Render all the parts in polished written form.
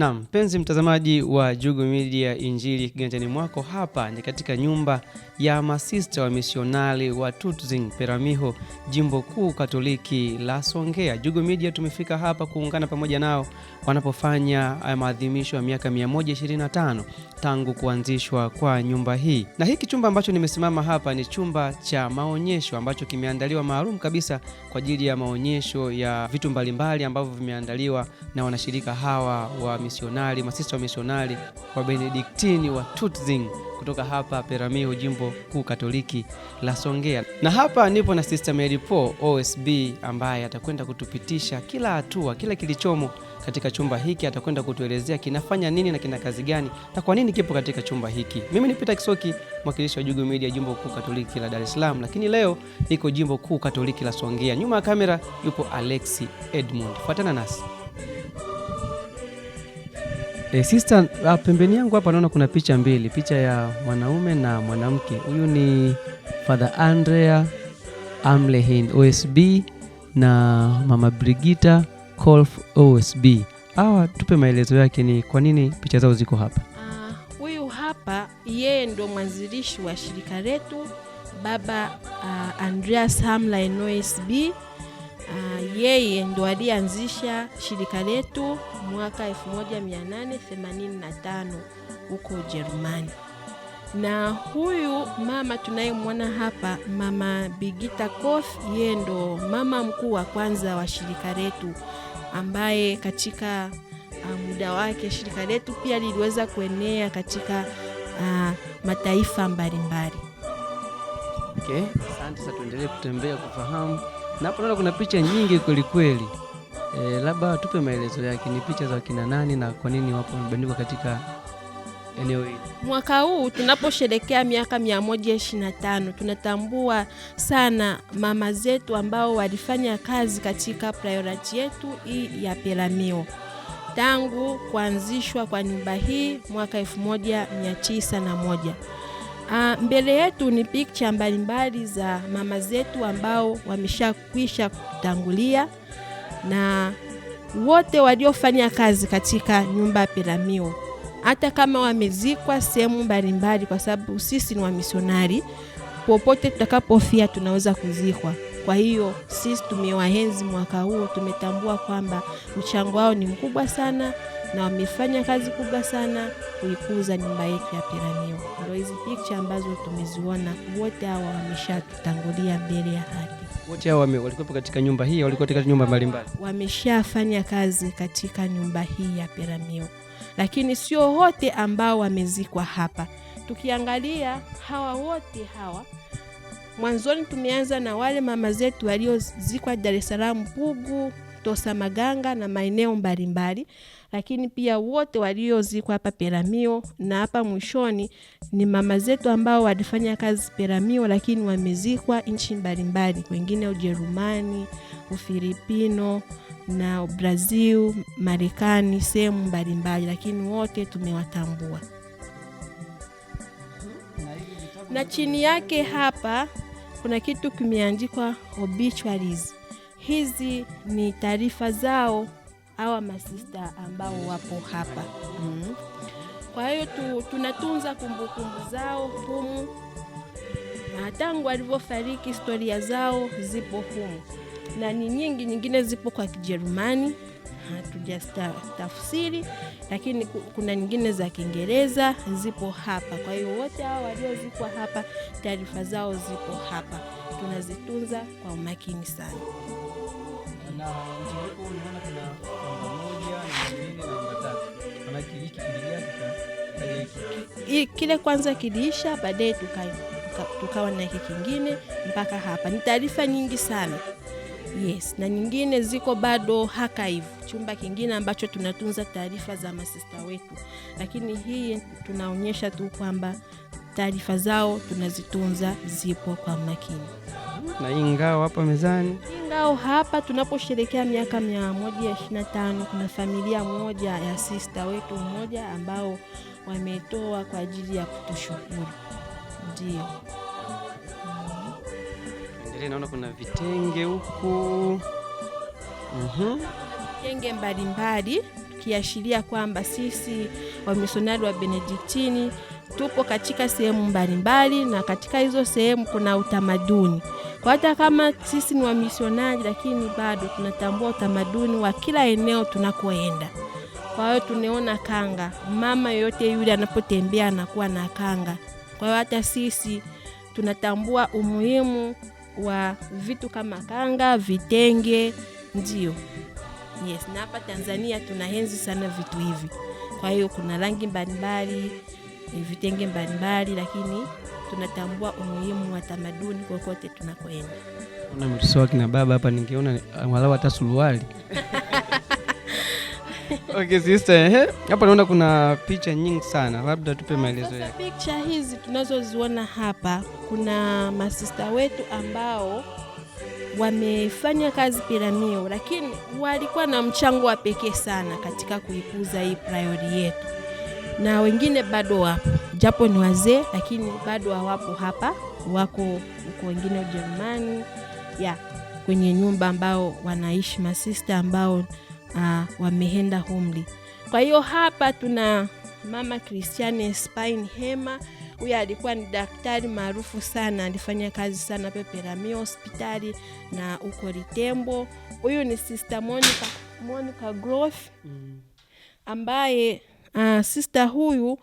Naam, mpenzi mtazamaji wa Jugu Media, Injili kiganjani mwako. Hapa ni katika nyumba ya masista wa misionari wa Tutzing Peramiho, Jimbo Kuu Katoliki la Songea. Jugu Media tumefika hapa kuungana pamoja nao wanapofanya maadhimisho ya miaka 125 tangu kuanzishwa kwa nyumba hii. Na hiki chumba ambacho nimesimama hapa ni chumba cha maonyesho ambacho kimeandaliwa maalum kabisa kwa ajili ya maonyesho ya vitu mbalimbali ambavyo vimeandaliwa na wanashirika hawa wa misionari, masista wa misionari wa Benediktini wa Tutzing kutoka hapa Peramiho, Jimbo Kuu Katoliki la Songea. Na hapa nipo na Sister Mary Paul OSB ambaye atakwenda kutupitisha kila hatua, kila kilichomo katika chumba hiki. Atakwenda kutuelezea kinafanya nini na kina kazi gani na kwa nini kipo katika chumba hiki. Mimi ni Peter Kisoki, mwakilishi wa Jugu Media, Jimbo Kuu Katoliki la Dar es Salaam, lakini leo niko Jimbo Kuu Katoliki la Songea. Nyuma ya kamera yupo Alexi Edmund. Fuatana nasi. Sister, pembeni yangu hapa naona kuna picha mbili, picha ya mwanaume na mwanamke. Huyu ni Father Andrea Amlehin OSB na Mama Brigita Kolf OSB. Hawa tupe maelezo yake, ni kwa nini picha zao ziko hapa? Huyu hapa yeye ndo mwanzilishi wa shirika letu, Baba Andreas Amlehin OSB. Yeye ndo alianzisha shirika letu mwaka 1885 huko Ujerumani. Na huyu mama tunayemwona hapa, Mama Brigita Kolf, yeye ndo mama mkuu wa kwanza wa shirika letu, ambaye katika muda wake shirika letu pia liliweza kuenea katika mataifa mbalimbali. Okay, asante. Sasa tuendelee kutembea kufahamu. Na hapo naona kuna picha nyingi kweli kweli. Labda tupe maelezo yake, ni picha za kina nani na kwa nini wapo wamebandikwa katika eneo hili? Mwaka huu tunaposherehekea miaka 125 tunatambua sana mama zetu ambao walifanya kazi katika priority yetu hii ya Peramiho tangu kuanzishwa kwa nyumba hii mwaka 1901. Mbele yetu ni picha mbalimbali za mama zetu ambao wameshakwisha kutangulia na wote waliofanya kazi katika nyumba ya Peramiho, hata kama wamezikwa sehemu mbalimbali, kwa sababu sisi ni wa misionari, popote tutakapofia tunaweza kuzikwa. Kwa hiyo sisi tumewaenzi mwaka huu, tumetambua kwamba mchango wao ni mkubwa sana na wamefanya kazi kubwa sana kuikuza nyumba yetu ya Peramiho. Ndio hizi picha ambazo tumeziona, wote hawa wameshatutangulia mbele ya haki. Wote hawa walikuwa katika nyumba hii, walikuwa katika nyumba mbalimbali. Wameshafanya kazi katika nyumba hii ya Peramiho. Lakini sio wote ambao wamezikwa hapa. Tukiangalia hawa wote hawa, mwanzoni tumeanza na wale mama zetu waliozikwa Dar es Salaam, Pugu, Tosa Maganga na maeneo mbalimbali, lakini pia wote waliozikwa hapa Peramiho, na hapa mwishoni ni mama zetu ambao walifanya kazi Peramiho lakini wamezikwa nchi mbalimbali, wengine Ujerumani, Ufilipino na Brazil, Marekani, sehemu mbalimbali, lakini wote tumewatambua. Na chini yake hapa kuna kitu kimeandikwa obituaries. Hizi ni taarifa zao hawa masista ambao wapo hapa. Kwa hiyo tunatunza kumbukumbu zao humu, na tangu walivyofariki historia zao zipo humu, na ni nyingine zipo kwa Kijerumani, hatujatafsiri, lakini kuna nyingine za Kiingereza zipo hapa. Kwa hiyo wote hao waliozikwa hapa, taarifa zao zipo hapa, tunazitunza kwa umakini sana. Na mtiririko unaona kuna namba 1 na 2 na namba 3. Maana hiki kilijia kile kwanza kiliisha, baadaye tukawa na hiki kingine mpaka hapa. Ni taarifa nyingi sana. Yes, na nyingine ziko bado archive, chumba kingine ambacho tunatunza taarifa za masista wetu. Lakini hii tunaonyesha tu kwamba taarifa zao tunazitunza, zipo kwa makini. Na hii ngao hapa mezani. Ngao hapa tunaposherehekea miaka 125, kuna familia moja ya sister wetu mmoja ambao wametoa kwa ajili ya kutushukuru. Ndio. Naona kuna vitenge huku. Vitenge mbalimbali. kiashiria kwamba sisi wamisionari wa Benediktini tupo katika sehemu mbalimbali, na katika hizo sehemu kuna utamaduni. Kwa hata kama sisi ni wamisionari, lakini bado tunatambua utamaduni wa kila eneo tunakoenda. Kwa hiyo tunaona kanga, mama yoyote yule anapotembea anakuwa na kanga. Kwa hiyo hata sisi tunatambua umuhimu wa vitu kama kanga, vitenge, ndio. Yes, na hapa Tanzania tunaenzi sana vitu hivi. Kwa hiyo kuna rangi mbalimbali, vitenge mbalimbali, lakini tunatambua umuhimu wa tamaduni kokote tunakoenda. Una mtoto kina baba hapa, ningeona walau hata suruali. Okay sister, hapa naona kuna picha nyingi sana, labda tupe maelezo yake. Picha hizi tunazoziona hapa, kuna masista wetu ambao wamefanya kazi Peramiho, lakini walikuwa na mchango wa pekee sana katika kuikuza hii priori yetu. Na wengine bado wapo, japo ni wazee, lakini bado hawapo hapa, wako huko wengine Ujerumani, kwenye nyumba ambao wanaishi masista ambao wameenda umri. Kwa hiyo hapa tuna mama Christiane Spine Hema. Huyu alikuwa ni daktari maarufu sana, alifanya kazi sana Peramiho hospitali na uko Litembo. Huyu ni Sister Monica Groff, ambaye sister huyu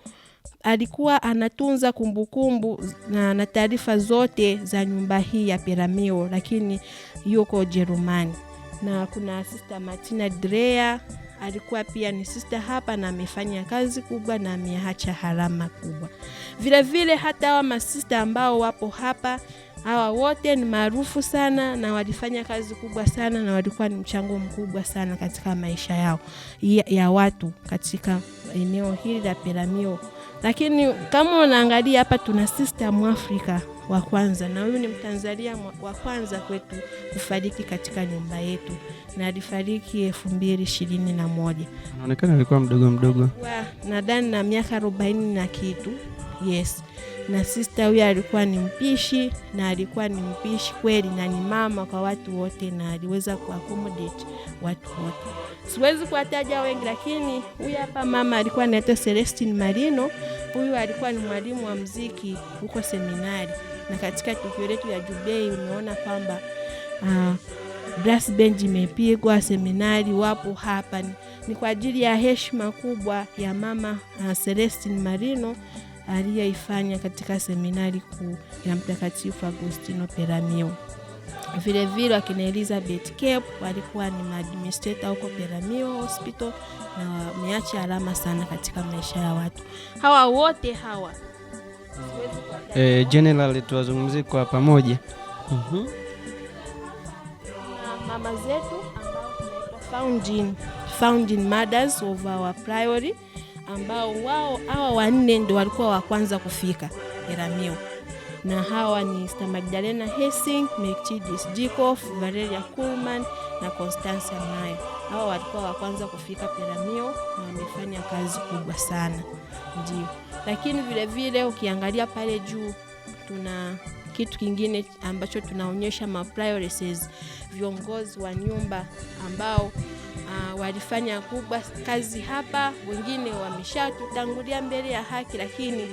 alikuwa anatunza kumbukumbu na taarifa zote za nyumba hii ya Peramiho, lakini yuko Ujerumani. Na kuna Sister Martina Drea, alikuwa pia ni sister hapa na amefanya kazi kubwa na ameacha harama kubwa. Vile vile hata hawa masista ambao wapo hapa, hawa wote ni maarufu sana na walifanya kazi kubwa sana na walikuwa ni mchango mkubwa sana katika maisha yao ya watu katika eneo hili la Peramiho. Lakini kama unaangalia hapa, tuna sister Mwafrika wa kwanza, na huyu ni Mtanzania wa kwanza kwetu kufariki katika nyumba yetu, na alifariki 2021. Anaonekana alikuwa mdogo. Nadhani na miaka 40 na kitu. Yes. Na sister huyu alikuwa ni mpishi, na alikuwa ni mpishi kweli, na ni mama kwa watu wote, na aliweza kuaccommodate watu wote. Siwezi kuwataja wengi, lakini huyu hapa mama alikuwa anaitwa Celestine Marino. Huyu alikuwa ni mwalimu wa muziki huko seminari, na katika tukio letu ya Jubilei umeona kwamba brass band imepigwa, seminari wapo hapa. Ni kwa ajili ya heshima kubwa ya mama Celestine Marino aliyoifanya katika seminari kuu ya Mtakatifu Agostino Peramiho. Vile vile akina Elizabeth Cape walikuwa ni administrator huko Peramiho Hospital, na wameacha alama sana katika maisha ya watu. Hawa wote hawa general tuwazungumzie kwa pamoja. Mama zetu ambao tunaitwa founding mothers of our priory, ambao wao hawa wanne ndio walikuwa wa kwanza kufika Peramiho. Na hawa ni Sister Magdalena Hessing, Melchizedek Dikoff, Valeria Kuhlman na Constance Mayo. Hawa walikuwa wa kwanza kufika Peramiho na wamefanya kazi kubwa sana. Ndio. Lakini vile vile ukiangalia pale juu tuna kitu kingine ambacho tunaonyesha mapriorities, viongozi wa nyumba ambao walifanya kubwa kazi hapa. Wengine wameshatutangulia mbele ya haki, lakini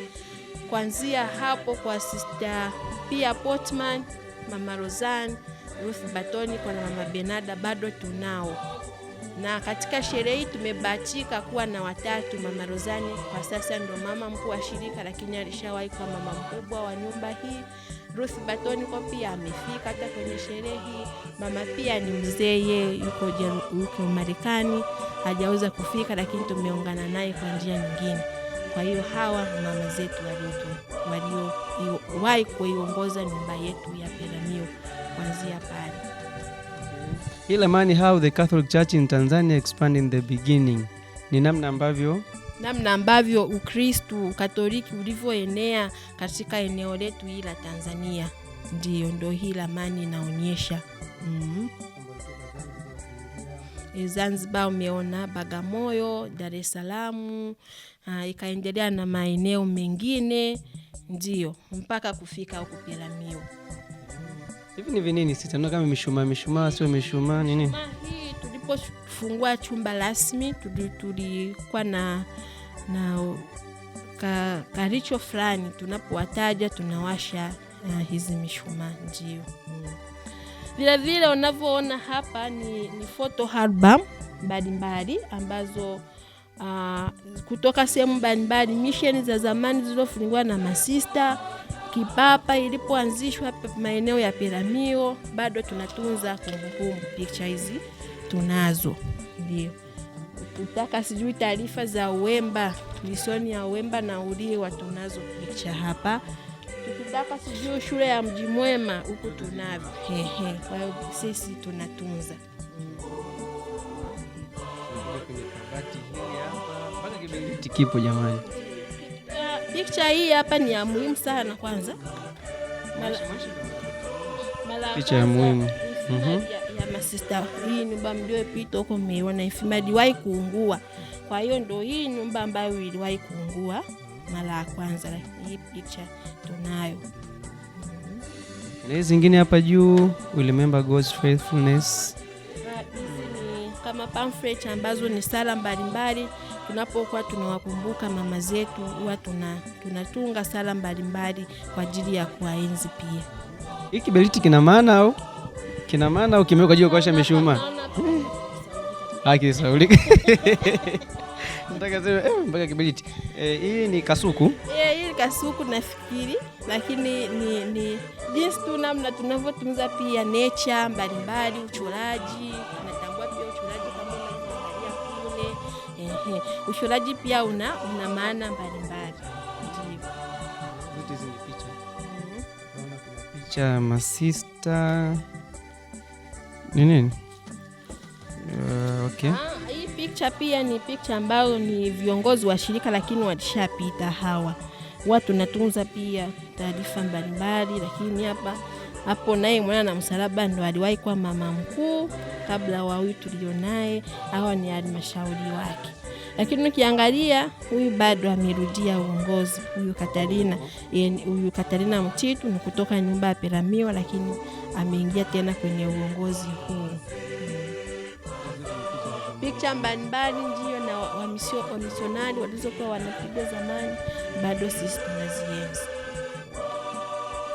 kuanzia hapo kwa Sister Pia Portman, Mama Rosanne, Ruth Batoni kwa Mama Benada bado tunao. Na katika sherehe hii tumebahatika kuwa na watatu. Mama Rosanne kwa sasa ndo mama mkuu wa shirika, lakini alishawahi kuwa mama mkubwa wa nyumba hii. Ruth Batoni kwa pia amefika hata kwenye sherehe hii. Mama pia ni mzee, yuko Marekani, hajaweza kufika, lakini tumeungana naye kwa njia nyingine. Kwa hiyo hawa mama zetu waliowahi kuiongoza nyumba yetu ya Peramiho kuanzia pale. Ile mani how the Catholic Church in Tanzania expanded in the beginning. Ni namna ambavyo Ukristo Katoliki ulivyoenea katika eneo letu hili la Tanzania. Ndio hii ramani inaonyesha. Zanzibar umeona, Bagamoyo, Dar es Salaam, ikaendelea na maeneo mengine, ndio mpaka kufika huko Peramiho. Hivi ni vinini sita? Kama mishumaa sio mishumaa nini? Hii tunapofungua chumba rasmi tulikuwa na karicho fulani, tunapowataja tunawasha hizi mishumaa. Ndio. Vile vile unavyoona hapa ni photo album mbalimbali ambazo kutoka sehemu mbalimbali, misheni za zamani zilizofunguliwa na masista Kipapa ilipoanzishwa maeneo ya Peramiho. Bado tunatunza kumbukumbu, picture hizi tunazo. Ndio. Ukitaka sijui taarifa za Uwemba, misioni ya Uwemba na Uliwa, tunazo picture hapa. Ukitaka sijui shule ya Mji Mwema, huku tunavyo. Kwa hiyo sisi tunatunza. Kipo jamani. Picture hii hapa ni ya muhimu sana kwanza. Picha ya muhimu. Ya masista. Hii nyumba mliopita huko mmeona iliwahi kuungua. Kwa hiyo ndio hii nyumba ambayo iliwahi kuungua mara ya kwanza. Hii picture tunayo. Na hizi zingine hapa juu, we remember God's faithfulness. Ni kama pamphlet ambazo ni sala mbalimbali. Tunapokuwa tunawakumbuka mama zetu, huwa tunatunga sala mbalimbali kwa ajili ya kuwaenzi pia. Hiki kiberiti kina maana au? Kina maana au kimewekwa juu kuwasha mishumaa? Saulika. Nataka sema mpaka kiberiti. Hii ni kasuku. Hii ni kasuku nafikiri, lakini ni jinsi tu namna tunavyotunza pia nature mbalimbali, uchoraji. Tunatambua pia uchoraji kama unavyoangalia kule. Uchoraji pia una maana mbalimbali. Ndio. Hizi ni picha. Naona kuna picha masista. Nini? Okay. Hii picture pia ni picture ambayo ni viongozi wa shirika, lakini walishapita hawa. Watu tunatunza pia taarifa mbalimbali, lakini hapo naye mwana na msalaba ndo aliwahi kuwa mama mkuu kabla wa huyu tulionaye. Hawa ni halmashauri wake. Lakini ukiangalia huyu bado amerudia uongozi. Huyu Katarina Mtitu ni kutoka nyumba ya Peramiho, lakini ameingia tena kwenye uongozi huu. Picha mbalimbali ndio na wamisionari walizokuwa wanapiga zamani, bado sisi tunazienzi.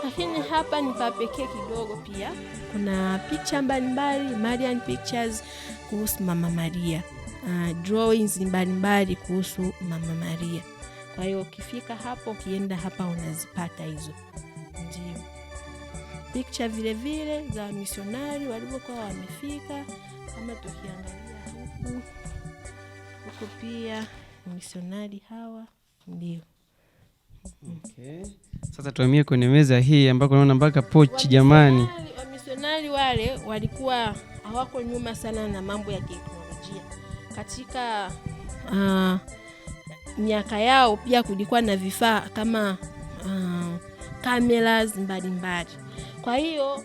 Lakini hapa ni pa pekee kidogo pia. Kuna picha mbalimbali, Marian pictures kuhusu Mama Maria. Drawings mbalimbali kuhusu Mama Maria. Kwa hiyo ukifika hapo, ukienda hapa unazipata hizo. Ndio. Picture vile vile za misionari walivyokuwa wamefika, kama tukiangalia huku pia misionari hawa. Ndio. Okay. Sasa tuhamie kwenye meza hii ambako naona mpaka pochi jamani. Misionari wale walikuwa hawako nyuma sana na mambo ya teknolojia. Katika miaka yao pia kulikuwa na vifaa kama cameras mbalimbali. Kwa hiyo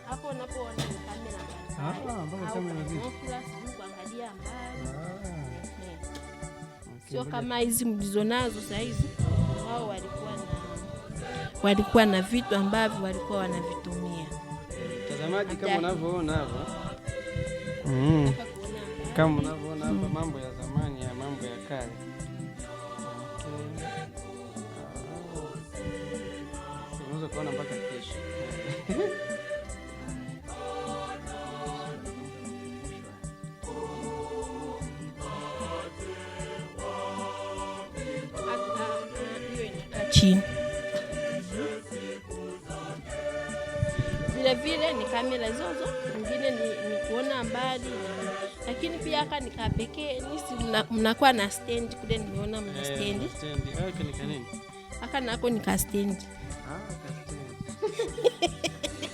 hapo unapoona kamera kuangalia mbali. Sio kama hizi mlizonazo sasa hizi. Wao walikuwa na vitu ambavyo walikuwa wanavitumia. Mtazamaji, kama unavyoona hapa. Kama unavyoona hapa, mambo ya zamani ya mambo ya kale. Unaweza kuona mpaka kesho. Chini. Vile ni kamera zozo, nyingine ni kuona mbali, lakini pia haka ni kapekee. Mnakuwa na stand kule, nimeona mna stand. Haka ni kanini? Haka nako ni ka stand.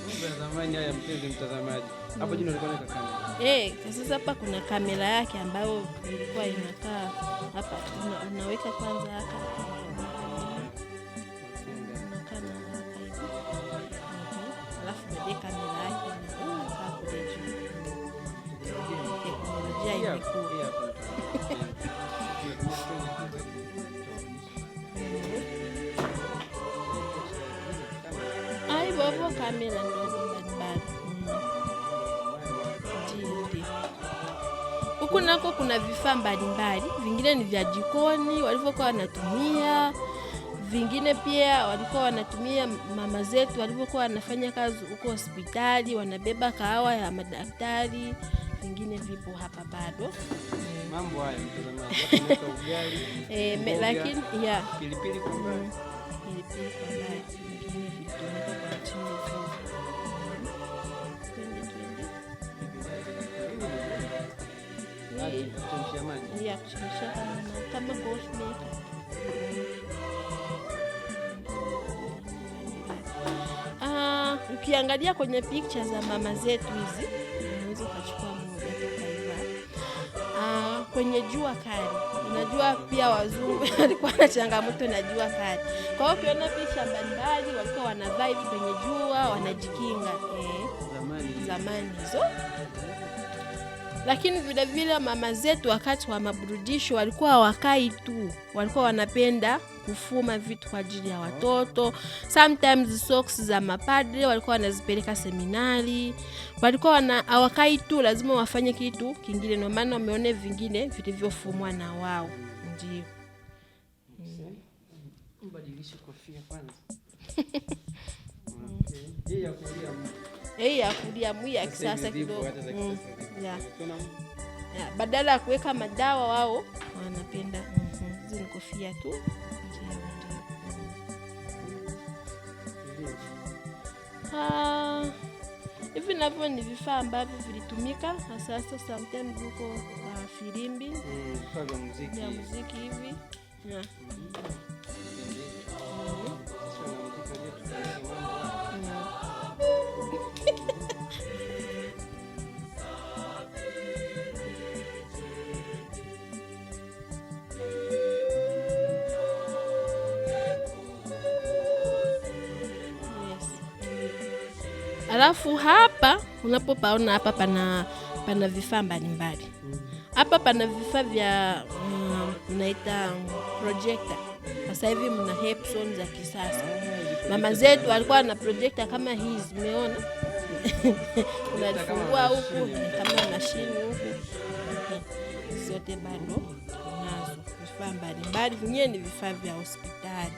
Mambo ya zamani haya, mpenzi mtazamaji. Hapo jina ulikuwa na kamera. Sasa hapa kuna kamera yake ambayo ilikuwa inakaa hapa, unaweka kwanza haka. Kamera yake kule juu. Teknolojia imekuwa. Hivyo kamera ndogo mbalimbali. Ndio. Huku nako kuna vifaa mbalimbali, vingine ni vya jikoni walivyokuwa wanatumia, vingine pia walikuwa wanatumia mama zetu walivyokuwa wanafanya kazi huko hospitali, wanabeba kahawa ya madaktari, vingine vipo hapa bado. Mambo haya mtazamaji, watu ugali. Lakini ya Pilipili kwa mbali. pilipili kwa mbali, vingine vitumika kwa chini tu. Kuchemshia maji. Ya kuchemsha kama ghost maker. Ukiangalia kwenye picture za mama zetu hizi, unaweza ukachukua moja tukaiva. Kwenye jua kali, unajua pia wazungu walikuwa na changamoto na jua kali. Kwa hiyo ukiona picha mbalimbali walikuwa wanavaa hivi kwenye jua, wanajikinga zamani hizo. Lakini vile vile mama zetu wakati wa maburudisho walikuwa hawakai tu, walikuwa wanapenda kufuma vitu kwa ajili ya watoto. Sometimes socks za mapadre walikuwa wanazipeleka seminari. Walikuwa hawakai tu, lazima wafanye kitu kingine, ndio maana wameone vingine vilivyofumwa na wao. Ndio. Mbadilishe kofia kwanza. Ya kulia mwi ya kisasa kidogo. Badala ya kuweka madawa wao wanapenda hizi ni kofia tu. Hivi navyo ni vifaa ambavyo vilitumika hasa sometimes huko filimbi ya muziki hivi. Alafu hapa unapopaona hapa pana vifaa mbalimbali. Hapa pana vifaa vya unaita projector. Sasa hivi mna Epson za kisasa. Mama zetu walikuwa na projector kama hizi, umeona? Unafungua huku kama mashine huku. Zote bado nazo vifaa mbalimbali, vingine ni vifaa vya hospitali.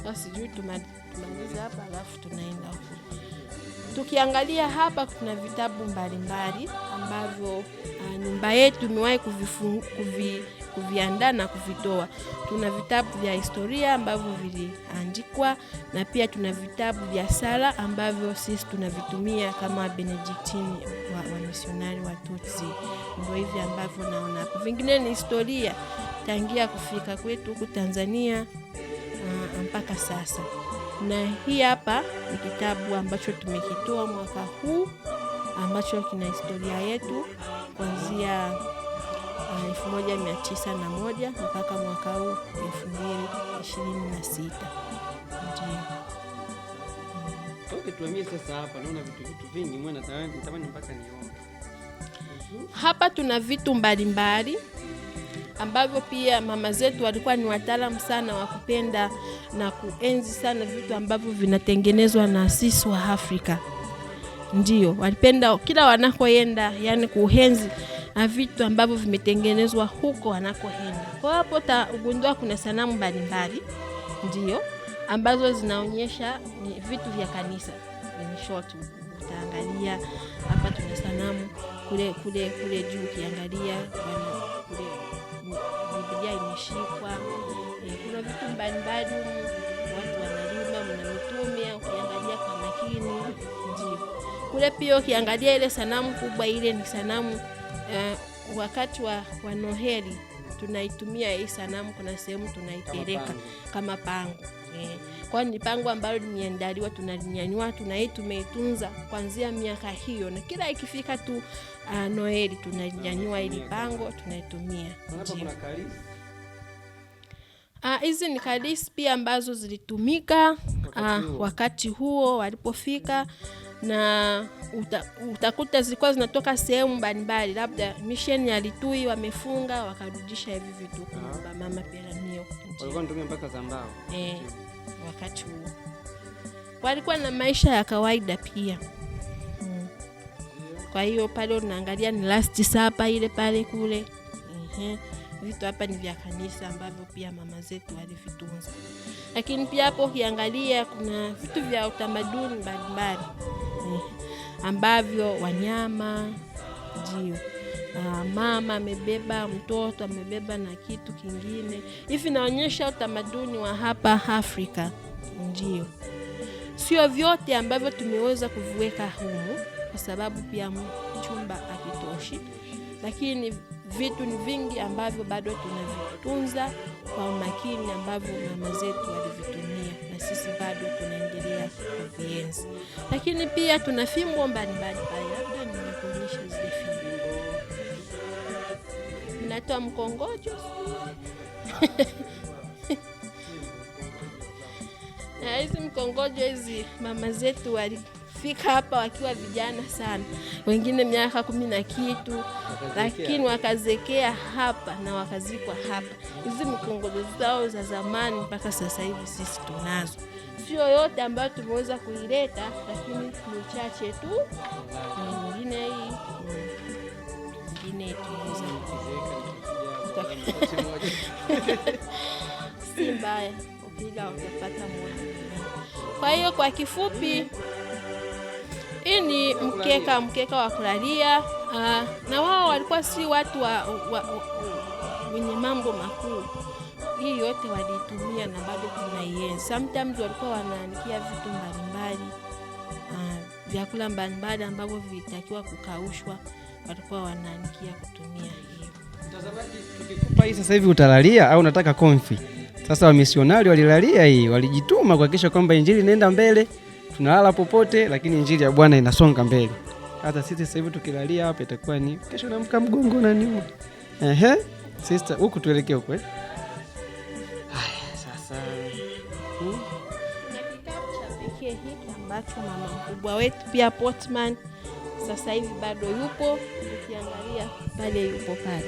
Sasa sijui tumaliza hapa alafu tunaenda huko. Tukiangalia hapa kuna vitabu mbalimbali ambavyo nyumba yetu imewahi kuviandaa na kuvitoa. Tuna vitabu vya historia ambavyo viliandikwa, na pia tuna vitabu vya sala ambavyo sisi tunavitumia kama Benediktini wa misionari wa Tutsi. Ndio hivi ambavyo naona hapo. Vingine ni historia tangia kufika kwetu huku Tanzania mpaka sasa. Na hii hapa ni kitabu ambacho tumekitoa mwaka huu ambacho kina historia yetu kuanzia 1901 mpaka mwaka huu 2026. Ndio. Okay, tuamie sasa hapa. Naona vitu vingi mwana natamani mpaka niombe. Hapa tuna vitu mbalimbali ambavyo pia mama zetu walikuwa ni wataalamu sana wa kupenda na kuenzi sana vitu ambavyo vinatengenezwa na sisi wa Afrika. Ndio, walipenda kila wanakoenda, yani kuenzi vitu ambavyo vimetengenezwa huko wanakoenda. Kwa hapo utagundua kuna sanamu mbalimbali, ndio, ambazo zinaonyesha ni vitu vya kanisa. Ni short utaangalia hapa tuna sanamu kule juu ukiangalia kule Biblia imeshikwa. Kuna vitu mbalimbali watu wanalima, mna mitume ukiangalia kwa makini. Ndio. Kule pia ukiangalia ile sanamu kubwa, ile ni sanamu wakati wa Noheli tunaitumia hii sanamu, kuna sehemu tunaipeleka kama pango. Kwa ni pango ambalo limeandaliwa, tunalinyanyua, tumeitunza kuanzia miaka hiyo, na kila ikifika tu Noeli tunalinyanyua ili pango tunaitumia. Hizi ni kalisi pia ambazo zilitumika wakati huo walipofika, na utakuta zilikuwa zinatoka sehemu mbalimbali, labda mission ya Litui wamefunga wakarudisha hivi vitu kwa mama Peramio. Walikuwa wanatumia mpaka za mbao. Wakati huo walikuwa na maisha ya kawaida pia. Kwa hiyo pale unaangalia ni Last Supper ile pale kule. Vitu hapa ni vya kanisa ambavyo pia mama zetu walivitunza. Lakini pia hapo ukiangalia kuna vitu vya utamaduni mbalimbali ambavyo wanyama ndio mama amebeba mtoto, amebeba na kitu kingine. Hivi naonyesha utamaduni wa hapa Afrika. Ndio. Sio vyote ambavyo tumeweza kuviweka humu kwa sababu pia chumba hakitoshi. Lakini vitu ni vingi ambavyo bado tunavitunza kwa umakini ambavyo mama zetu walivitumia na sisi bado tunaendelea kuvienzi. Lakini pia tuna fimbo mbalimbali pale. Labda nimekuonyesha zile fimbo. Inatoa mkongojo. Na hizi mkongojo hizi mama zetu walifika hapa wakiwa vijana sana. Wengine miaka 10 na kitu, lakini wakazekea hapa na wakazikwa hapa. Hizi mkongojo zao za zamani mpaka sasa hivi sisi tunazo. Sio yote ambayo tumeweza kuileta, lakini ni chache tu. Nyingine hii tunaweza si mbaya, ukila utapata moja. Kwa hiyo kwa kifupi, hii ni mkeka wa kulalia. Na wao walikuwa si watu wenye mambo makuu. Hii yote walitumia na bado tunaienzi. Sometimes walikuwa wanaanikia vitu mbalimbali, vyakula mbalimbali ambavyo vilitakiwa kukaushwa, walikuwa wanaanikia kutumia hiyo. Mtazamaji, tukikupa hii sasa hivi utalalia au unataka konfi? Sasa wamisionari walilalia hii, walijituma kuhakikisha kwamba injili inaenda mbele. Tunalala popote lakini injili ya Bwana inasonga mbele. Hata sisi sasa hivi tukilalia hapa itakuwa ni kesho naamka mgongo na nyuma. Sister, huku tuelekee huko Haya, sasa. Na kitabu cha pekee hiki ambacho mama mkubwa wetu pia Portman sasa hivi bado yupo, ukiangalia pale yupo pale.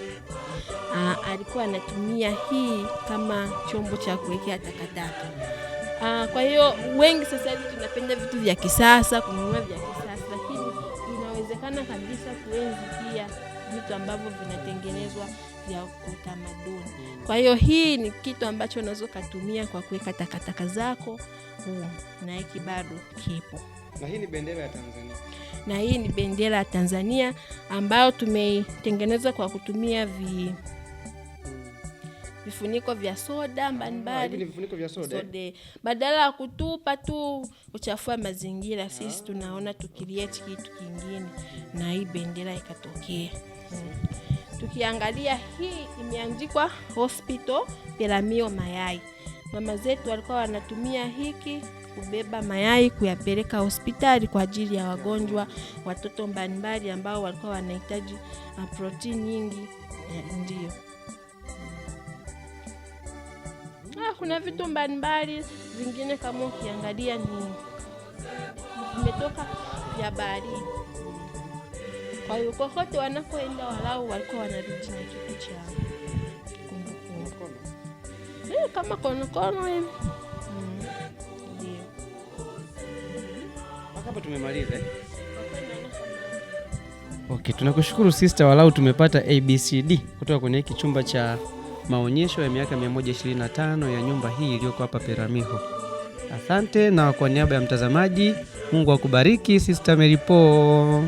Alikuwa anatumia hii kama chombo cha kuwekea takataka. Kwa hiyo wengi sasa hivi tunapenda vitu vya kisasa, kununua vya kisasa, lakini inawezekana kabisa kuenzi pia vitu ambavyo vinatengenezwa vya utamaduni. Kwa hiyo hii ni kitu ambacho unaweza kutumia kwa kuweka takataka zako, na hiki bado kipo. Na hii ni bendera ya Tanzania. Na hii ni bendera ya Tanzania ambayo tumeitengeneza kwa kutumia vifuniko vya soda mbalimbali. Hivi ni vifuniko vya soda. Badala ya kutupa tu kuchafua mazingira, sisi tunaona tukilieti kitu kingine na hii bendera ikatokea. Tukiangalia hii imeandikwa Hospital Peramiho Mayai. Mama zetu walikuwa wanatumia hiki kubeba mayai kuyapeleka hospitali kwa ajili ya wagonjwa, watoto mbalimbali ambao walikuwa wanahitaji protein nyingi. Ndio. Kuna vitu mbalimbali vingine kama ukiangalia ni vimetoka vya baharini. Kwa hiyo kokote wanakoenda walau walikuwa wanarudi na kitu cha kumbukumbu. Kama konokono hivi. Ndio. Hapa tumemaliza Okay, tunakushukuru sister, walau tumepata ABCD kutoka kwenye hiki chumba cha maonyesho ya miaka 125 ya nyumba hii iliyoko hapa Peramiho. Asante, na kwa niaba ya mtazamaji, Mungu akubariki Sister Mary Paul.